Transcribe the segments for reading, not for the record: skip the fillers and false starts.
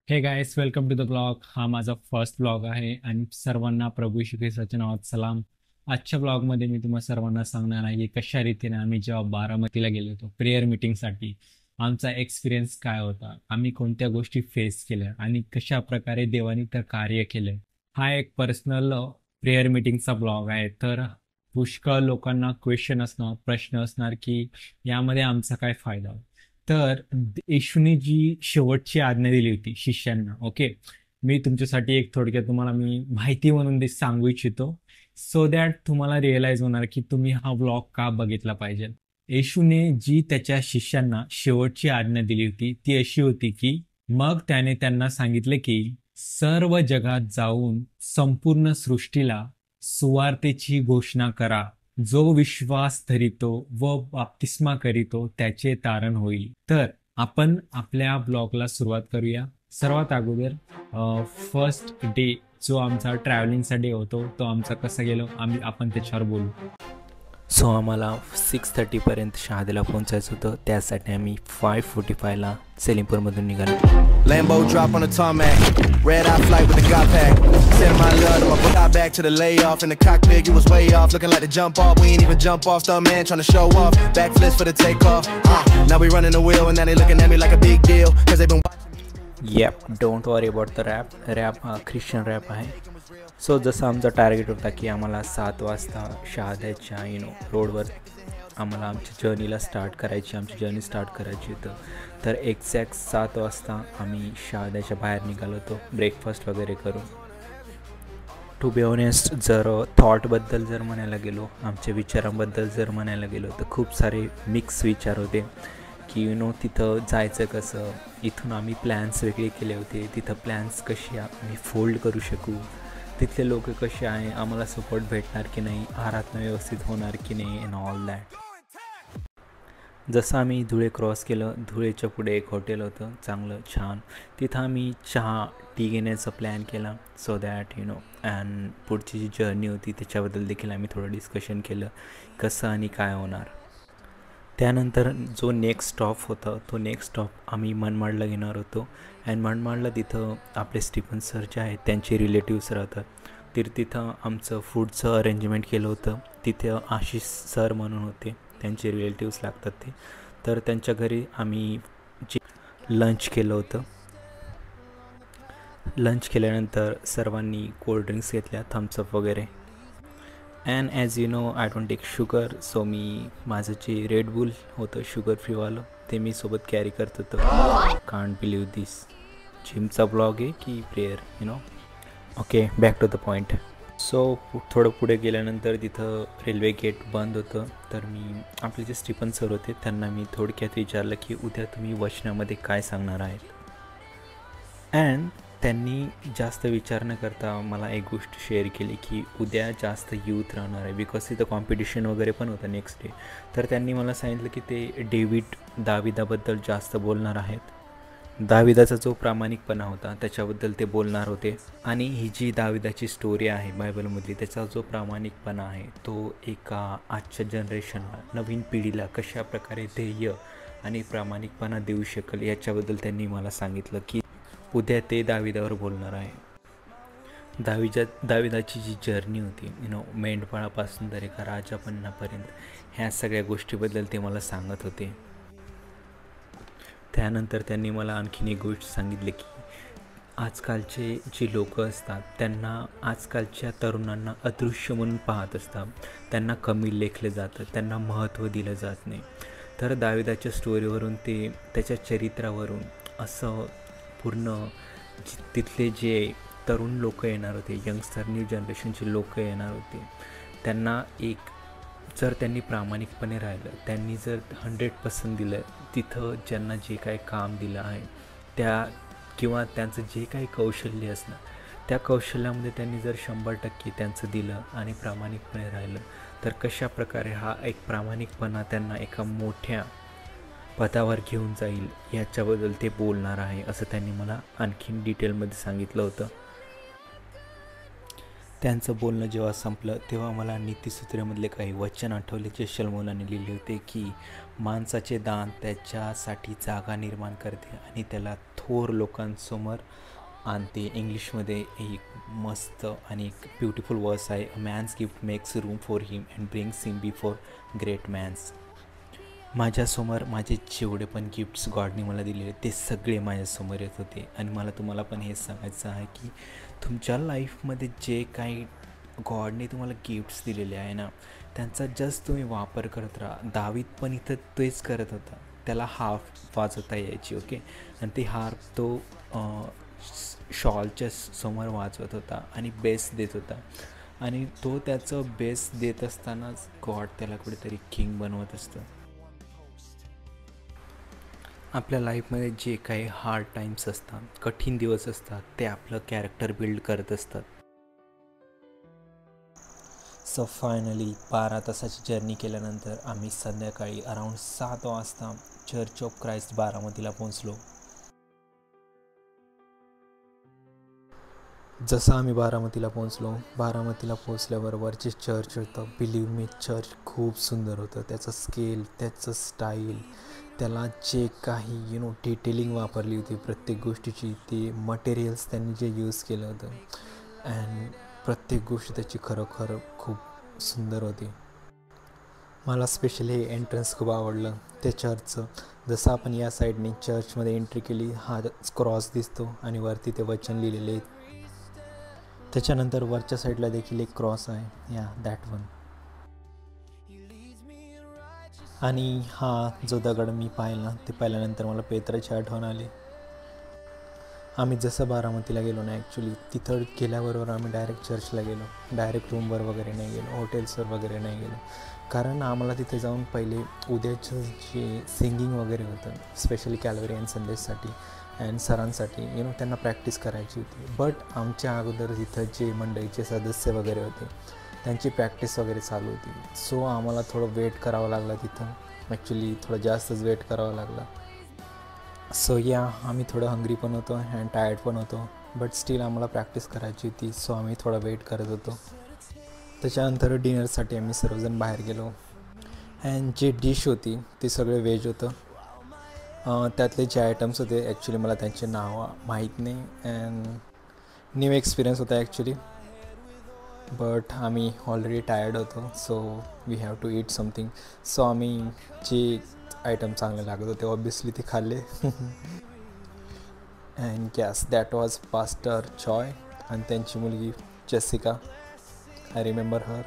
हे guys, welcome to the blog. हा माझा फर्स्ट ब्लॉग आहे आणि सर्वांना प्रभू श्री ख्रिस्ताच्या नावात सलाम. आजच्या ब्लॉगमध्ये मी तुम्हाला सर्वांना सांगणार आहे की कशा रीतीने आम्ही जेव्हा बारामतीला गेलो होतो प्रेयर मीटिंगसाठी, आमचा एक्सपिरियन्स काय होता, आम्ही कोणत्या गोष्टी फेस केल्या आणि कशा प्रकारे देवाने तर कार्य केले. हा एक पर्सनल प्रेयर मीटिंगचा ब्लॉग आहे. तर पुष्कळ लोकांना क्वेश्चन असणार, प्रश्न असणार की यामध्ये आमचा काय फायदा. तर येशूने जी शेवटची आज्ञा दिली होती शिष्यांना, ओके, मी तुमच्यासाठी एक थोडक्यात तुम्हाला मी माहिती म्हणून ते सांगू इच्छितो, सो दॅट तुम्हाला रिअलाइज होणार की तुम्ही हा ब्लॉग का बघितला पाहिजे. येशूने जी त्याच्या शिष्यांना शेवटची आज्ञा दिली होती ती अशी होती की मग त्याने त्यांना सांगितले की सर्व जगात जाऊन संपूर्ण सृष्टीला सुवार्तेची घोषणा करा. जो विश्वास धरितो व बाप्तिस्मा करीतो त्याचे तारण होईल. तर आपण आपल्या ब्लॉगला सुरुवात करूया. सर्वात अगोदर फर्स्ट डे जो आमचा ट्रॅव्हलिंगचा डे होतो तो आमचा कसा गेलो आपण त्याच्यावर बोलू. सो आम्हाला 6:30पर्यंत शहादेला पोहोचायचं होतं. त्यासाठी आम्ही 5:45ला सेलिमपूरमधून निघालो. Lambo drop on the tarmac, red eye flight with the God pack. Send my love to my got back to the layoff in the cockpit. You was way off, looking like the jump off. We ain't even jump off, stunt man trying to show off. Backflips for the takeoff. Now we running the wheel and now they looking at me like a big deal, cause they been watching. Yep, don't worry about the rap हा Christian rap आहे. So जसं आमचा target होता की आम्हाला 7 वाजता शहाद्याच्या रोडवर आम्हाला आमच्या जर्नीला आमची जर्नी स्टार्ट करायची होतं. तर एक्झॅक्ट 7 वाजता आम्ही शहाद्याच्या बाहेर निघालो होतो ब्रेकफास्ट वगैरे करून. टू बी ऑनेस्ट, जर थॉटबद्दल जर म्हणायला गेलो, आमच्या विचारांबद्दल जर म्हणायला गेलो तर खूप सारे मिक्स विचार होते की तिथं जायचं कसं. इथून आम्ही प्लॅन्स वेगळे केले होते, तिथं प्लॅन्स कशी आम्ही फोल्ड करू शकू, तिथले लोक कसे आहे, आम्हाला सपोर्ट भेटणार की नाही, आहारातनं व्यवस्थित होणार की नाही, अँड ऑल दॅट. जसं आम्ही धुळे क्रॉस केलं, धुळेच्या पुढे एक हॉटेल होतं चांगलं छान. तिथं आम्ही टी घेण्याचा प्लॅन केला सो दॅट अँड पुढची जी जर्नी होती त्याच्याबद्दल देखील आम्ही थोडं डिस्कशन केलं कसं आणि काय होणार. त्यानंतर जो नेक्स्ट स्टॉप होता तो नेक्स्ट स्टॉप आम्ही मनमाडला घेणार होतो. अँड मनमाडला तिथं आपले स्टीफन सर जे आहेत त्यांचे रिलेटिव्स राहतात. तर तिथं आमचं फूडचं अरेंजमेंट केलं होतं. तिथे आशिष सर म्हणून होते, त्यांचे रिलेटिव्स लागतात ते. तर त्यांच्या घरी आम्ही जे लंच केलं होतं. लंच केल्यानंतर सर्वांनी कोल्ड्रिंक्स घेतल्या, थम्सअप वगैरे. And as you know I don't take sugar, so मी माझं जे रेड बुल होतं शुगर फ्रीवालं ते मी सोबत कॅरी करत होतो. Can't believe this. जिमचा ब्लॉग आहे की prayer okay, back to the point. So थोडं पुढे गेल्यानंतर तिथं रेल्वे गेट बंद होतं. तर मी आपले जे स्टीफन सर होते त्यांना मी थोडक्यात विचारलं की उद्या तुम्ही वचनामध्ये काय सांगणार आहेत. अँड त्यांनी जास्त विचार न करता मला एक गोष्ट शेअर केली की उद्या जास्त यूथ राहणार आहे, बिकॉज तिथं कॉम्पिटिशन वगैरे पण होतं नेक्स्ट डे. तर त्यांनी मला सांगितलं की ते दाविदाबद्दल जास्त बोलणार आहेत. दाविदाचा जो प्रामाणिकपणा होता त्याच्याबद्दल ते बोलणार होते. आणि ही जी दाविदाची स्टोरी आहे बायबलमधली, त्याचा जो प्रामाणिकपणा आहे तो एका आजच्या जनरेशनला, नवीन पिढीला कशा प्रकारे ध्येय आणि प्रामाणिकपणा देऊ शकेल याच्याबद्दल त्यांनी मला सांगितलं की उद्या ते दाविदावर बोलणार आहे. दाविदाची जी जर्नी होती मेंढपाळापासून तर एका राजापणापर्यंत, ह्या सगळ्या गोष्टीबद्दल ते मला सांगत होते. त्यानंतर त्यांनी मला आणखीन एक गोष्ट सांगितली की आजकालचे जे लोक असतात त्यांना आजकालच्या तरुणांना अदृश्य म्हणून पाहत असतात, त्यांना कमी लेखलं जातं, त्यांना महत्त्व दिलं जात नाही. तर दाविदाच्या स्टोरीवरून ते त्याच्या चरित्रावरून असं पूर्ण तिथले जे तरुण लोक येणार होते, यंगस्टर न्यू जनरेशनचे लोक येणार होते, त्यांना एक जर त्यांनी प्रामाणिकपणे राहिलं, त्यांनी जर 100% दिलं, तिथं ज्यांना जे काही काम दिलं आहे त्या किंवा त्यांचं जे काही कौशल्य असणं त्या कौशल्यामध्ये त्यांनी जर 100% त्यांचं दिलं आणि प्रामाणिकपणे राहिलं तर कशा प्रकारे हा एक प्रामाणिकपणा त्यांना एका मोठ्या पदावर घेऊन जाईल याच्याबद्दल ते बोलणार आहे, असं त्यांनी मला आणखीन डिटेलमध्ये सांगितलं होतं. त्यांचं बोलणं जेव्हा संपलं तेव्हा मला नीतिसूत्रेमधले काही वचन आठवले जे शलोमोनाने लिहिले होते की माणसाचे दान त्याच्यासाठी जागा निर्माण करते आणि त्याला थोर लोकांसमोर आणते. इंग्लिशमध्ये एक मस्त आणि एक ब्युटिफुल वर्स आहे, a man's gift makes room for him and brings him before great man's. माझ्यासमोर माझे जेवढे पण गिफ्ट्स गॉडने मला दिलेले ते सगळे माझ्यासमोर येत होते. आणि मला तुम्हाला पण हेच सांगायचं आहे की तुमच्या लाईफमध्ये जे काही गॉडने तुम्हाला गिफ्ट्स दिलेले आहे ना, त्यांचा जस्ट तुम्ही वापर करत राहा. दावीद पण इथं तेच करत होता. त्याला हार्प वाजवता यायची, ओके, आणि ती हार्प तो शॉलच्या समोर वाजवत होता आणि बेस देत होता. आणि तो त्याचं बेस देत असतानाच गॉड त्याला कुठेतरी किंग बनवत असतं. आपल्या लाईफमध्ये जे काही हार्ड टाईम्स असतात, कठीण दिवस असतात, ते आपलं कॅरेक्टर बिल्ड करत असतात. सो फायनली 12 तासाची जर्नी केल्यानंतर आम्ही संध्याकाळी अराऊंड 7 वाजता चर्च ऑफ क्राइस्ट बारामतीला पोहोचलो. जसं आम्ही बारामतीला पोहोचल्यावर वरचे चर्च होतं. बिलीव्ह मी, चर्च खूप सुंदर होतं. त्याचं स्केल, त्याचं स्टाईल, त्याला जे काही डिटेलिंग वापरली होती प्रत्येक गोष्टीची, ते मटेरियल्स त्यांनी जे यूज केलं होतं, अँड प्रत्येक गोष्ट त्याची खरोखर खूप सुंदर होती. मला स्पेशली हे एंट्रन्स खूप आवडलं त्या चर्चचं. जसं आपण या साईडने चर्चमध्ये एंट्री केली, हा क्रॉस दिसतो आणि वरती ते वचन लिहिलेले आहेत. त्याच्यानंतर वरच्या साईडला देखील एक क्रॉस आहे, या दॅट वन. आणि हा जो दगड मी पाहिला ते पाहिल्यानंतर मला पेत्राची आठवण आली. आम्ही जसं बारामतीला गेलो ना, ॲक्च्युली तिथं गेल्याबरोबर आम्ही डायरेक्ट चर्चला गेलो. डायरेक्ट रूमवर वगैरे नाही गेलो, हॉटेल्सवर वगैरे नाही गेलो, कारण आम्हाला तिथे जाऊन पहिले उद्याचं जे सिंगिंग वगैरे होतं, स्पेशली कॅल्वरी संदेशसाठी अँड सरांसाठी त्यांना प्रॅक्टिस करायची होती. बट आमच्या अगोदर तिथं जे मंडळीचे सदस्य वगैरे होते त्यांची प्रॅक्टिस वगैरे चालू होती. सो आम्हाला थोडं वेट करावं लागलं तिथं. ॲक्च्युली थोडं जास्तच वेट करावं लागलं. सो आम्ही थोडं हंग्री पण होतो अँड टायर्ड पण होतो, बट स्टील आम्हाला प्रॅक्टिस करायची होती. सो आम्ही थोडा वेट करत होतो. त्याच्यानंतर डिनरसाठी आम्ही सर्वजण बाहेर गेलो. अँड जे डिश होती ते सगळे व्हेज होतं. त्यातले जे आयटम्स होते ॲक्च्युली मला त्यांचे नाव माहीत नाही अँड न्यू एक्सपिरियन्स होता ॲक्च्युली. बट आम्ही ऑलरेडी टायर्ड होतो, so we have to eat something. So आम्ही जे आयटम चांगले लागत होते ऑब्वियसली ते खाल्ले. And yes, that was pastor Joy आणि त्यांची मुलगी Jessica. I remember her.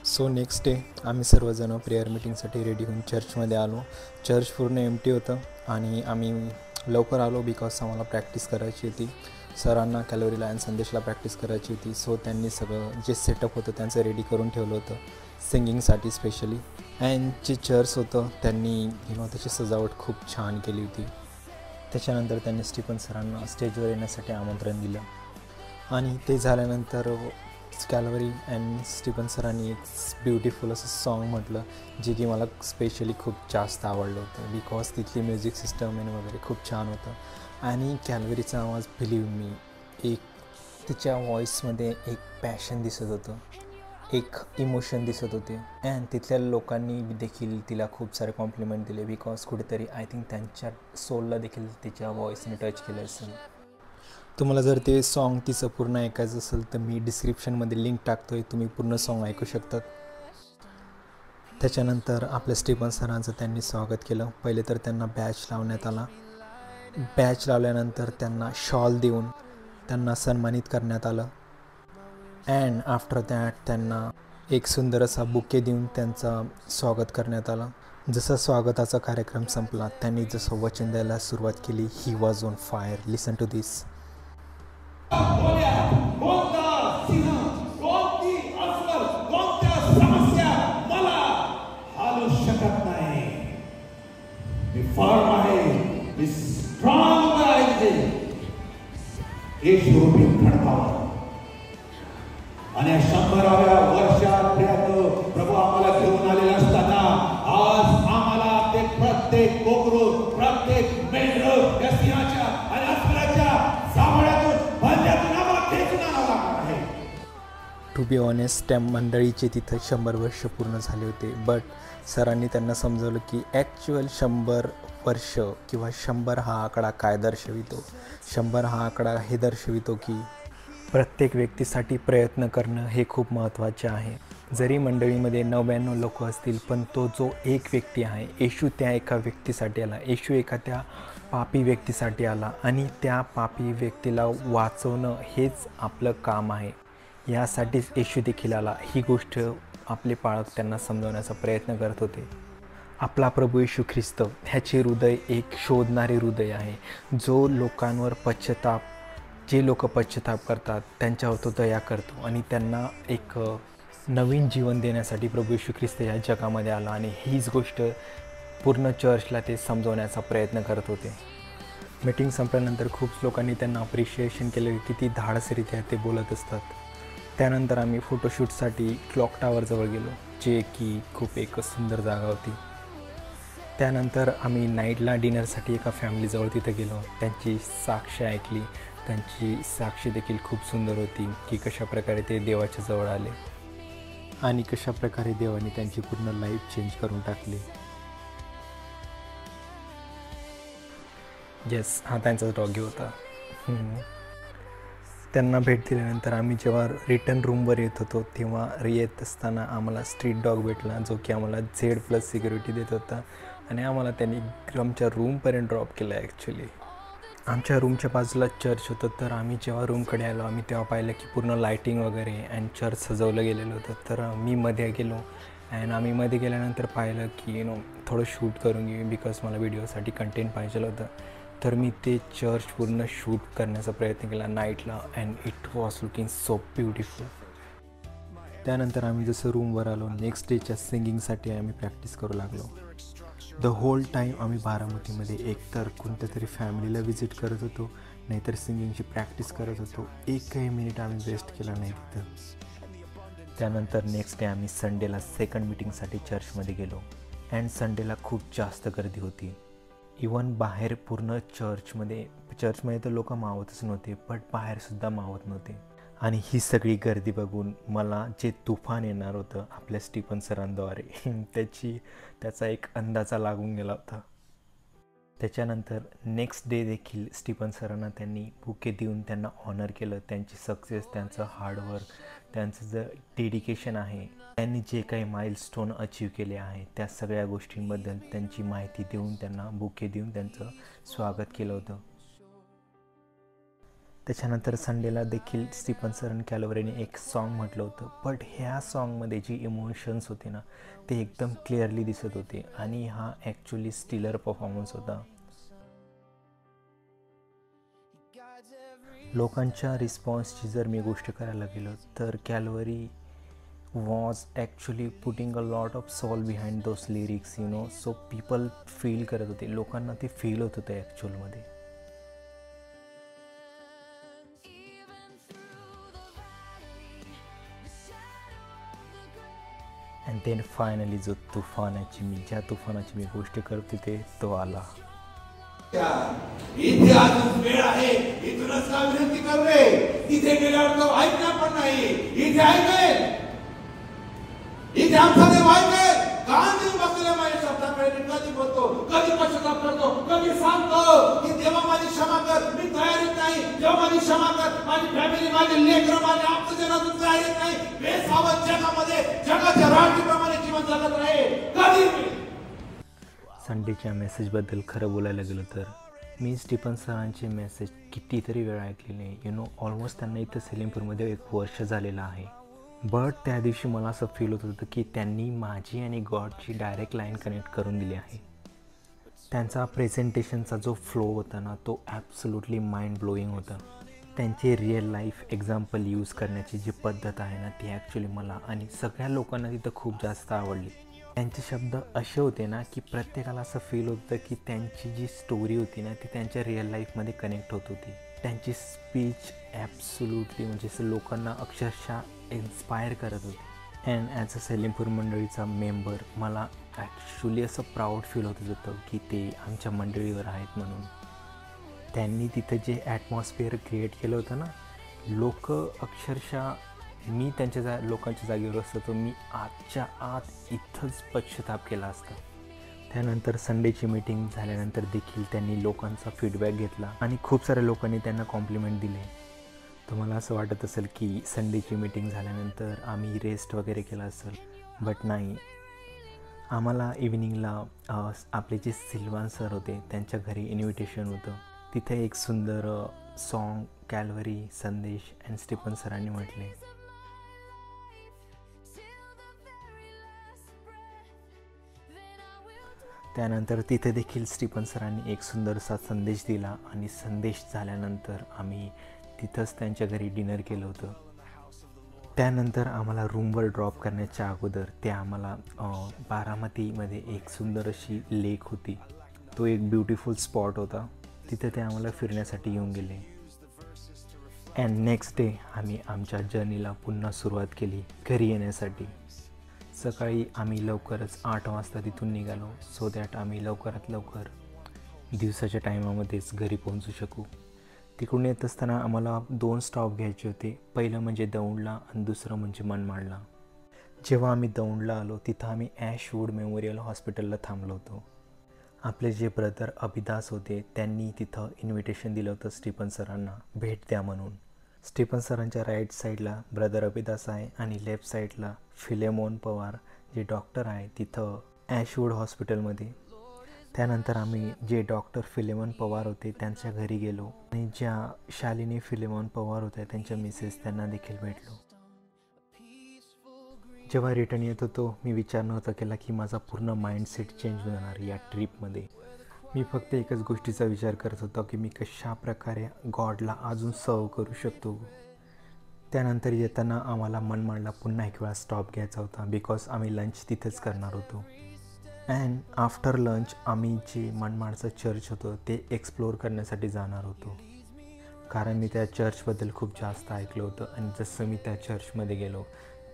So next day आम्ही सर्वजण प्रेयर मीटिंगसाठी रेडी होऊन चर्चमध्ये आलो. चर्च पूर्ण एम्प्टी होतं आणि आम्ही लवकर आलो बिकॉज आम्हाला प्रॅक्टिस करायची होती. सरांना कॅलोरीला आणि संदेशला प्रॅक्टिस करायची होती. सो त्यांनी सगळं जे सेटअप होतं त्यांचं रेडी करून ठेवलं होतं सिंगिंगसाठी स्पेशली. अँड जे चर्च होतं त्यांनी त्याची सजावट खूप छान केली होती. त्याच्यानंतर त्यांनी स्टीफन सरांना स्टेजवर येण्यासाठी आमंत्रण दिलं आणि ते झाल्यानंतर कॅल्वरी अँड स्टीफन सरांनी एक ब्युटिफुल असं सॉन्ग म्हटलं, जे की मला स्पेशली खूप जास्त आवडलं होतं बिकॉज तिथली म्युझिक सिस्टम वगैरे खूप छान होतं. आणि कॅल्वरीचा आवाज बिलीव्ह मी, एक तिच्या व्हॉईसमध्ये एक पॅशन दिसत होतं, एक इमोशन दिसत होते. अँड तिथल्या लोकांनी देखील तिला खूप सारे कॉम्प्लिमेंट दिले बिकॉज कुठेतरी आय थिंक त्यांच्या सोलला देखील तिच्या व्हॉईसने टच केलं असेल. तुम्हाला जर ते सॉन्ग तिचं पूर्ण ऐकायचं असेल तर मी डिस्क्रिप्शनमध्ये लिंक टाकतो आहे, तुम्ही पूर्ण सॉन्ग ऐकू शकतात. त्याच्यानंतर आपल्या स्टीफन सरांचं त्यांनी स्वागत केलं. पहिले तर त्यांना बॅच लावण्यात आला. बॅच लावल्यानंतर त्यांना शॉल देऊन त्यांना सन्मानित करण्यात आलं. अँड आफ्टर दॅट त्यांना एक सुंदर असा बुके देऊन त्यांचं स्वागत करण्यात आलं. जसं स्वागताचा कार्यक्रम संपला त्यांनी जसं वचन द्यायला सुरुवात केली, he was on fire. Listen to this. आणि 100व्या वर्षात प्रभू आम्हाला घेऊन आलेला असताना आज आम्हाला ते प्रत्येक कोकरू, प्रत्येक मेंढर या सिंहाच्या आणि अस्वलाच्या जांभळ्यातून बंद्यातून आम्हाला खेचून आणावं लागणार आहे. टू बी ऑनेस्ट त्या मंडळीचे तिथं 100 वर्ष पूर्ण झाले होते. बट सरांनी त्यांना समजवलं की ॲक्च्युअल 100 वर्ष किंवा 100 हा आकडा काय दर्शवितो? 100 हा आकडा हे दर्शवितो की प्रत्येक व्यक्तीसाठी प्रयत्न करणं हे खूप महत्त्वाचे आहे. जरी मंडळीमध्ये 99 लोक असतील, पण तो जो एक व्यक्ती आहे, येशू त्या एका व्यक्तीसाठी आला. येशू एका त्या पापी व्यक्तीसाठी आला आणि त्या पापी व्यक्तीला वाचवणं हेच आपलं काम आहे. यासाठीच येशू देखील आला. ही गोष्ट आपले पालक त्यांना समजवण्याचा प्रयत्न करत होते. आपला प्रभू येशू ख्रिस्त ह्याचे हृदय एक शोधणारे हृदय आहे. जो लोकांवर जे लोक पश्चाताप करतात त्यांच्यावर तो दया करतो आणि त्यांना एक नवीन जीवन देण्यासाठी प्रभू येशू ख्रिस्त या जगामध्ये आला आणि हीच गोष्ट पूर्ण चर्चला ते समजवण्याचा प्रयत्न करत होते. मीटिंग संपल्यानंतर खूप लोकांनी त्यांना अप्रिशिएशन केलं, किती धाडसरित्या ते बोलत असतात. त्यानंतर आम्ही फोटोशूटसाठी क्लॉक टावरजवळ गेलो, जे की खूप एक सुंदर जागा होती. त्यानंतर आम्ही नाईटला डिनरसाठी एका फॅमिलीजवळ तिथं गेलो. त्यांची साक्ष ऐकली. त्यांची साक्ष देखील खूप सुंदर होती की कशाप्रकारे ते देवाच्या जवळ आले आणि कशाप्रकारे देवाने त्यांची पूर्ण लाईफ चेंज करून टाकली. येस, हा त्यांचाच डॉगी होता. त्यांना भेट दिल्यानंतर आम्ही जेव्हा रिटर्न रूमवर येत होतो तेव्हा येत असताना आम्हाला स्ट्रीट डॉग भेटला, जो की आम्हाला Z+ सिक्युरिटी देत होता आणि आम्हाला त्यांनी आमच्या रूमपर्यंत ड्रॉप केलं. ॲक्च्युली आमच्या रूमच्या बाजूला चर्च होतं, तर आम्ही जेव्हा रूमकडे आलो आम्ही तेव्हा पाहिलं की पूर्ण लाईटिंग वगैरे अँड चर्च सजवलं गेलेलं होतं. तर मी मध्ये गेलो अँड आम्ही मध्ये गेल्यानंतर पाहिलं की थोडं शूट करून घेऊ, बिकॉज मला व्हिडिओसाठी कंटेंट पाहिजे होतं. तर मी ते चर्च पूर्ण शूट करण्याचा प्रयत्न केला नाईटला and it was looking so beautiful. त्यानंतर आम्ही जसं रूमवर आलो, नेक्स्ट डेच्या सिंगिंगसाठी आम्ही प्रॅक्टिस करू लागलो. द होल टाईम आम्ही बारामतीमध्ये एकतर कोणत्या तरी फॅमिलीला व्हिजिट करत होतो, नाहीतर सिंगिंगची प्रॅक्टिस करत होतो. एकही मिनिट आम्ही वेस्ट केला नाही तिथं. त्यानंतर नेक्स्ट डे आम्ही संडेला सेकंड मीटिंगसाठी चर्चमध्ये गेलो अँड संडेला खूप जास्त गर्दी होती. इवन बाहेर पूर्ण चर्चमध्ये तर लोक मावतच नव्हते, बट बाहेरसुद्धा मावत नव्हते. आणि ही सगळी गर्दी बघून मला जे तुफान येणार होतं आपल्या स्टीफन सरांद्वारे त्याचा एक अंदाजा लागून गेला होता. त्याच्यानंतर नेक्स्ट डे देखील स्टीफन सरांना त्यांनी बुके देऊन त्यांना ऑनर केलं. त्यांची सक्सेस, त्यांचं हार्डवर्क, त्यांचं जे डेडिकेशन आहे, त्यांनी जे काही माइलस्टोन अचीव केले आहे त्या सगळ्या गोष्टींबद्दल त्यांची माहिती देऊन त्यांना बुके देऊन त्यांचं स्वागत केलं होतं. त्याच्यानंतर संडेला देखील स्टीफन सर कॅल्वरीने एक सॉन्ग म्हटलं होतं, बट ह्या सॉन्गमध्ये जी इमोशन्स होते ना ते एकदम क्लिअरली दिसत होते आणि हा ॲक्च्युली स्टिलर परफॉर्मन्स होता. लोकांच्या रिस्पॉन्सची जर मी गोष्ट करायला गेलो तर Calvary was actually putting a lot of soul behind those lyrics so people feel करत होते, लोकांना ते फील होत होतं ॲक्च्युअलमध्ये. अँड देन फायनली ज्या तुफानाची मी गोष्ट करते ते तो आला. इथे अजून वेळ आहे, इथूनच का विनंती कर रे. तिथे गेल्यावर तो ऐकणार पण नाही. इथे ऐकेल, इथे आमचा देव ऐकेल. कान देऊन बसलेल्या माझ्या शब्दाकडे कधी बोलतो, कधी पश्चाताप करतो, कधी सांगतो की देवा माझी क्षमा कर, मी तयारीत नाही. देवा माझी क्षमा कर, माझी फॅमिली, माझे लेकरं, माझे आप्तजन अजून तयारीत नाही. बेसावध जगामध्ये जगाच्या रात्रीप्रमाणे जीवन जगत राहील. कधी संडेच्या मेसेजबद्दल खरं बोलायला गेलं तर मी स्टीफन सरांचे मेसेज कितीतरी वेळा ऐकलेले. ऑलमोस्ट त्यांना इथं सेलिमपूरमध्ये 1 वर्ष झालेलं आहे. बट त्या दिवशी मला असं फील होत होतं की त्यांनी माझी आणि गॉडची डायरेक्ट लाईन कनेक्ट करून दिली आहे. त्यांचा प्रेझेंटेशनचा जो फ्लो होता ना तो ॲब्सोल्युटली माइंड ब्लोईंग होता. त्यांचे रिअल लाईफ एक्झाम्पल यूज करण्याची जी पद्धत आहे ना ती ॲक्च्युली मला आणि सगळ्या लोकांना तिथं खूप जास्त आवडली. त्यांचे शब्द असे होते ना की प्रत्येकाला असं फील होतं की त्यांची जी स्टोरी होती ना ती त्यांच्या रिअल लाईफमध्ये कनेक्ट होत होती. त्यांची स्पीच ॲब्सोल्युटली म्हणजे असं लोकांना अक्षरशः इन्स्पायर करत होती. अँड ॲज अ सेलिमपूर मंडळीचा मेंबर मला ॲक्च्युली असं प्राऊड फील होत होतं की ते आमच्या मंडळीवर आहेत म्हणून. त्यांनी तिथं जे ॲटमॉस्फिअर क्रिएट केलं होतं ना, लोक अक्षरशः मी त्यांच्या लोकांच्या जागेवर असतो तर मी आतच्या आत इथंच पश्चाताप केला असता. त्यानंतर संडेची मीटिंग झाल्यानंतर देखील त्यांनी लोकांचा फीडबॅक घेतला आणि खूप साऱ्या लोकांनी त्यांना कॉम्प्लिमेंट दिले. तुम्हाला असं वाटत असेल की संडेची मीटिंग झाल्यानंतर आम्ही रेस्ट वगैरे केला असेल, बट नाही. आम्हाला इव्हिनिंगला आपले जे सिल्वान सर होते त्यांच्या घरी इन्व्हिटेशन होतं. तिथे एक सुंदर सॉन्ग कॅल्वरी, संदेश अँड स्टीफन सरांनी म्हटले. त्यानंतर तिथे देखील स्टीफन सरांनी एक सुंदरसा संदेश दिला आणि संदेश झाल्यानंतर आम्ही तिथंच त्यांच्या घरी डिनर केलं होतं. त्यानंतर आम्हाला रूमवर ड्रॉप करण्याच्या अगोदर ते आम्हाला बारामतीमध्ये एक सुंदर अशी लेक होती, तो एक ब्युटिफुल स्पॉट होता, तिथे ते आम्हाला फिरण्यासाठी येऊन गेले. अँड नेक्स्ट डे आम्ही आमच्या जर्नीला पुन्हा सुरुवात केली घरी येण्यासाठी. सकाळी आम्ही लवकरच 8 वाजता तिथून निघालो, सो दॅट आम्ही लवकरात लवकर दिवसाच्या टायमामध्येच घरी पोहोचू शकू. तिकडून येत असताना आम्हाला 2 स्टॉप घ्यायचे होते. पहिलं म्हणजे दौंडला आणि दुसरं म्हणजे मनमाडला. जेव्हा आम्ही दौंडला आलो तिथं आम्ही ॲशवूड मेमोरियल हॉस्पिटलला थांबलो होतो. आपले जे ब्रदर अभिदास होते त्यांनी तिथं इन्व्हिटेशन दिलं होतं स्टीफन सरांना भेट द्या म्हणून. स्टीफन सरांच्या राईट साईडला ब्रदर अभिदास आहे आणि लेफ्ट साईडला फिलेमोन पवार जे डॉक्टर आहे तिथं ॲशवूड हॉस्पिटलमध्ये. त्यानंतर आम्ही जे डॉक्टर फिलेमोन पवार होते त्यांच्या घरी गेलो आणि ज्या शालिनी फिलेमोन पवार होत्या त्यांच्या मिसेस त्यांना देखील भेटलो. जेव्हा रिटर्न येत होतो मी विचार नव्हता केला की माझा पूर्ण माइंडसेट चेंज होणार या ट्रिपमध्ये. मी फक्त एकच गोष्टीचा विचार करत होतो की मी कशा प्रकारे गॉडला अजून सर्व करू शकतो. त्यानंतर येताना आम्हाला मनमाडला पुन्हा एक वेळा स्टॉप घ्यायचा होता बिकॉज आम्ही लंच तिथेच करणार होतो. अँड आफ्टर लंच आम्ही जे मनमाडचं चर्च होतं ते एक्सप्लोअर करण्यासाठी जाणार होतो, कारण मी त्या चर्चबद्दल खूप जास्त ऐकलं होतं. आणि जसं मी त्या चर्चमध्ये गेलो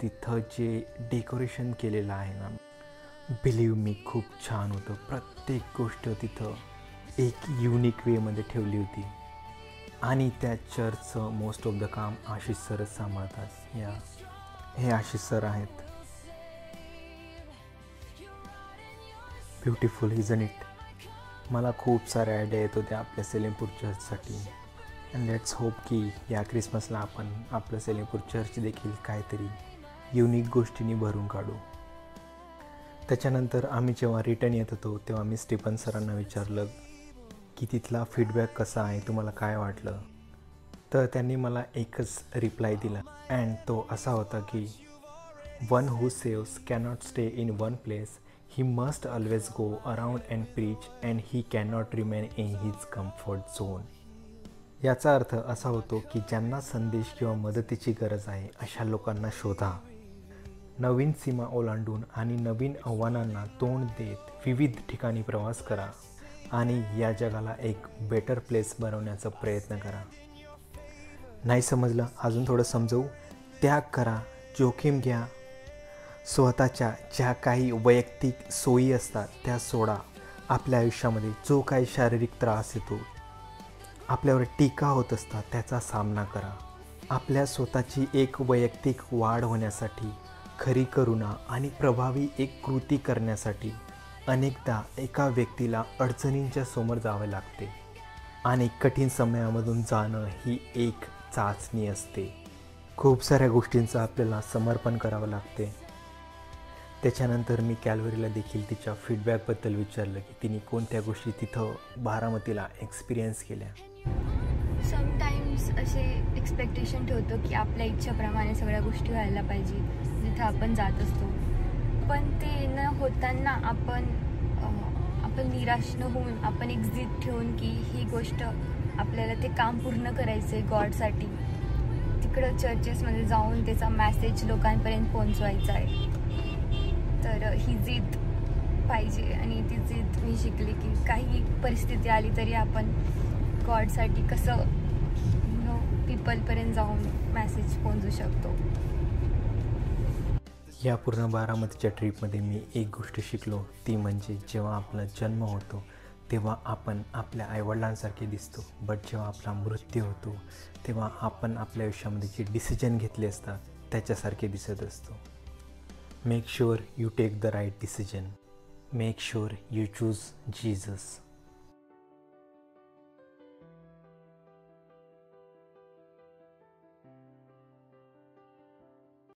तिथं जे डेकोरेशन केलेलं आहे ना, बिलीव्ह मी खूप छान होतं. प्रत्येक गोष्ट तिथं एक युनिक वेमध्ये ठेवली होती आणि त्या चर्चचं मोस्ट ऑफ द काम आशिष सरच सांभाळतात. हे आशिष सर आहेत. Beautiful isn't it. मला खूप सारे आयडिया येत होत्या आपल्या सेलिमपूर चर्चसाठी. अँड लेट्स होप की या क्रिसमसला आपण आपलं सेलिमपूर चर्च देखील काहीतरी युनिक गोष्टींनी भरून काढू. त्याच्यानंतर आम्ही जेव्हा रिटर्न येत होतो तेव्हा मी स्टीफन सरांना विचारलं की तिथला फीडबॅक कसा आहे, तुम्हाला काय वाटलं. तर त्यांनी मला एकच रिप्लाय दिला अँड तो असा होता की one who saves cannot stay in one place, he must always go around and preach and he cannot remain in his comfort zone. याचा अर्थ असा होतो की ज्यांना संदेश किंवा मदतीची गरज आहे अशा लोकांना शोधा, नवीन सीमा ओलांडून आणि नवीन आव्हानांना तोंड देत विविध ठिकाणी प्रवास करा आणि या जगाला एक बेटर प्लेस बनवण्याचा प्रयत्न करा. नाही समजलं अजून थोडं समजवू. त्याग करा, जोखीम घ्या, स्वतःच्या ज्या काही वैयक्तिक सोयी असतात त्या सोडा. आपल्या आयुष्यामध्ये जो काही शारीरिक त्रास येतो, आपल्यावर टीका होत असतात त्याचा सामना करा. आपल्या स्वतःची एक वैयक्तिक वाढ होण्यासाठी, खरी करुणा आणि प्रभावी एक कृती करण्यासाठी अनेकदा एका व्यक्तीला अडचणींच्या समोर जावे लागते आणि कठीण समयामधून जाणं ही एक चाचणी असते. खूप साऱ्या गोष्टींचं आपल्याला समर्पण करावं लागते. त्याच्यानंतर मी कॅल्वरीला देखील तिच्या फीडबॅकबद्दल विचारलं की तिने कोणत्या गोष्टी तिथं बारामतीला एक्सपिरियन्स केल्या. समटाईम्स असे एक्सपेक्टेशन ठेवतो की आपल्या इच्छेप्रमाणे सगळ्या गोष्टी व्हायला पाहिजे जिथं आपण जात असतो, पण ते न होताना आपण निराश न होऊन आपण एक जिद ठेवून की ही गोष्ट आपल्याला ते काम पूर्ण करायचं आहे गॉडसाठी, तिकडं चर्चेसमध्ये जाऊन त्याचा मॅसेज लोकांपर्यंत पोहोचवायचा आहे. तर ही जिद पाहिजे आणि ती जिद मी शिकली की काही परिस्थिती आली तरी आपण गॉडसाठी कसं पीपलपर्यंत जाऊन मॅसेज पोहोचू शकतो. या पूर्ण बारामतीच्या ट्रीपमध्ये मी एक गोष्ट शिकलो, ती म्हणजे जेव्हा आपला जन्म होतो तेव्हा आपण आपल्या आईवडिलांसारखे दिसतो, बट जेव्हा आपला मृत्यू होतो तेव्हा आपण आपल्या आयुष्यामध्ये जे डिसिजन घेतले असतात त्याच्यासारखे दिसत असतो. Make sure you take the right decision. Make sure you choose Jesus.